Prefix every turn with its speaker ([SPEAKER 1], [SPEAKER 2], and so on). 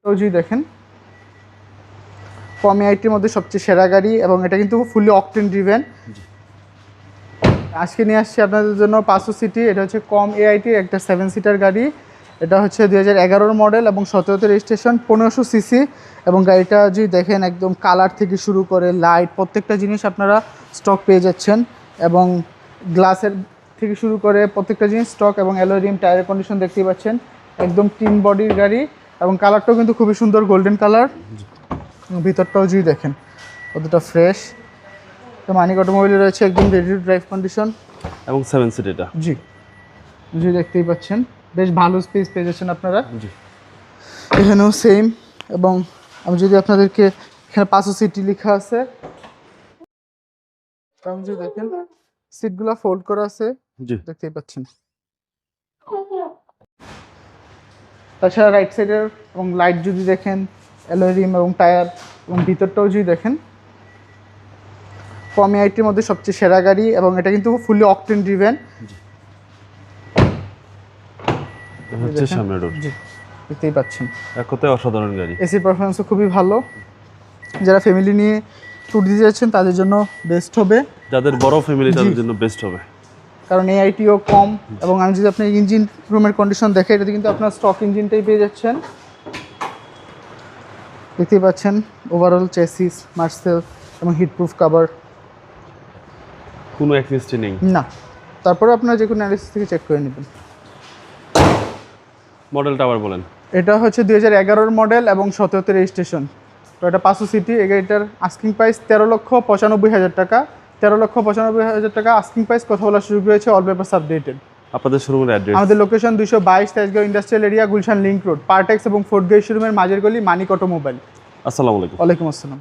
[SPEAKER 1] জি দেখেন কম এআইটির মধ্যে সবচেয়ে সেরা গাড়ি এবং এটা কিন্তু ফুললি অকটেন ড্রিভেন। আজকে নিয়ে আসছি আপনাদের জন্য পাঁচশো সিটি। এটা হচ্ছে কম এআইটির একটা 7 সিটার গাড়ি। এটা হচ্ছে 2011 মডেল এবং 17তে রেজিস্ট্রেশন, 1500 সিসি। এবং গাড়িটা যদি দেখেন একদম কালার থেকে শুরু করে লাইট প্রত্যেকটা জিনিস আপনারা স্টক পেয়ে যাচ্ছেন এবং গ্লাসের থেকে শুরু করে প্রত্যেকটা জিনিস স্টক এবং অ্যালয় রিম টায়ারের কন্ডিশন দেখতেই পাচ্ছেন। একদম টিন বডির গাড়ি এবং কালারটাও কিন্তু খুবই সুন্দর গোল্ডেন কালার। ভিতরটাও যদি দেখেন কতটা ফ্রেশ। তো মানিক অটোমোবাইলে রয়েছে একদম রেডি টু ড্রাইভ কন্ডিশন
[SPEAKER 2] এবং 7 সিট এটা।
[SPEAKER 1] জি জি দেখতেই পাচ্ছেন বেশ ভালো স্পেস পেয়ে যাচ্ছেন আপনারা।
[SPEAKER 2] জি
[SPEAKER 1] এখানেও সেম। এবং আমি যদি আপনাদেরকে এখানে 500 সিটি লেখা আছে, আপনি যদি দেখেন সিটগুলো ফোল্ড করা আছে
[SPEAKER 2] জি
[SPEAKER 1] দেখতেই পাচ্ছেন। তাছাড়া রাইট সাইডের এবং লাইট যদি দেখেন অ্যালয় রিম এবং টায়ার এবং ভিতরটাও যদি দেখেন কম এআইটির মধ্যে সবচেয়ে সেরা গাড়ি এবং এটা কিন্তু ফুললি অকটেন ড্রিভেন।
[SPEAKER 2] হচ্ছে সামনে ডোর।
[SPEAKER 1] জি দেখতেই পাচ্ছেন
[SPEAKER 2] এক কথায় অসাধারণ গাড়ি।
[SPEAKER 1] এসি পারফরমেন্সও খুবই ভালো। যারা ফ্যামিলি নিয়ে ট্যুর দিতে যাচ্ছেন তাদের জন্য বেস্ট হবে,
[SPEAKER 2] যাদের বড় ফ্যামিলি তাদের জন্য বেস্ট হবে,
[SPEAKER 1] কারণ এআইটিও কম। এবং আমি যদি আপনার ইঞ্জিন রুমের কন্ডিশন দেখে, এটাতে কিন্তু আপনার স্টক ইঞ্জিনটাই পেয়ে যাচ্ছেন। দেখতেই পাচ্ছেন ওভারঅল চেসিস মার্সেল এবং হিটপ্রুফ কাভার
[SPEAKER 2] কোনো এক্সিস্টে নেই
[SPEAKER 1] না। তারপরে আপনারা যে কোনো অ্যানালিসিস থেকে চেক করে নেবেন।
[SPEAKER 2] মডেলটা আবার বলেন।
[SPEAKER 1] এটা হচ্ছে 2011 মডেল এবং 17তে রেজিস্ট্রেশন। তো এটা 500 সিটি। এই গাড়িটার আস্কিং প্রাইস 13,95,000 টাকা। 13,95,000 টাকা আস্কিং প্রাইস। কথা বলার সুযোগ রয়েছে, অল পেপারস আপডেটেড।
[SPEAKER 2] আপনাদের শোরুমের অ্যাড্রেস?
[SPEAKER 1] আমাদের location 222 Tejgaon industrial area, Gulshan link road, Partex এবং ফোর্ট গেট শোরুমের মাঝের গলি, মানিক অটোমোবাইল।
[SPEAKER 2] আসসালামু আলাইকুম।
[SPEAKER 1] ওয়ালাইকুম আসসালাম।